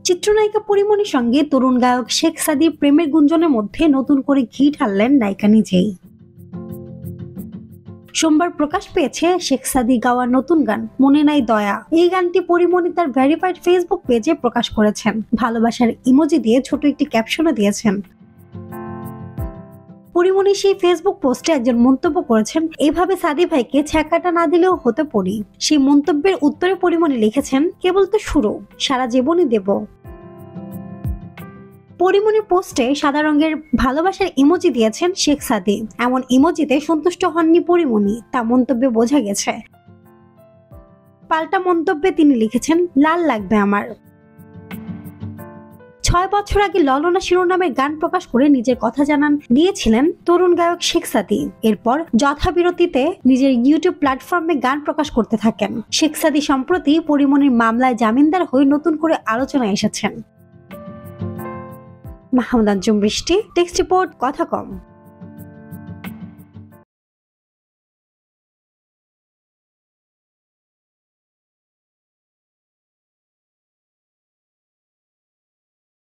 চিত্রনায়িকা পরিমণির সঙ্গে তরুণ গায়ক শেখ সাদীর প্রেমের গুঞ্জনের মধ্যে নতুন করে ঘি ঢাললেন নায়িকা নিজেই। সোমবার প্রকাশ পেয়েছে শেখ সাদী গাওয়া নতুন গান মনে নাই দয়া। এই গানটি পরিমণি তার ভেরিফাইড ফেসবুক পেজে প্রকাশ করেছেন। ভালোবাসার ইমোজি দিয়ে ছোট একটি ক্যাপশনও দিয়েছেন। পরিমণি সেই ফেসবুক পোস্টে একজন মন্তব্য করেছেন, এভাবে সাদী ভাইকে ছ্যাঁকাটা না দিলেও হতে পড়ি। সেই মন্তব্যের উত্তরে পরিমণি লিখেছেন, কেবল তো শুরু, সারা জীবনই দেব। পরিমণির পোস্টে সাদা রঙের ভালোবাসার ইমোজি দিয়েছেন শেখ সাদী। এমন ইমোজিতে সন্তুষ্ট হননি পরিমণি, তা মন্তব্যে বোঝা গেছে। পাল্টা মন্তব্যে তিনি লিখেছেন, লাল লাগবে আমার। 6 বছর আগে ললনা শিরোনামের গান প্রকাশ করে নিজের কথা দিয়েছিলেন তরুণ গায়ক শেখ সাদী। এরপর যথাবিরতিতে নিজের ইউটিউব প্ল্যাটফর্মে গান প্রকাশ করতে থাকেন। শেখ সাদী সম্প্রতি পরিমণির মামলায় জামিনদার হয়ে নতুন করে আলোচনায় এসেছেন। মাহমুদ আঞ্জুম বৃষ্টি, টেক্সট রিপোর্ট, কথা কম।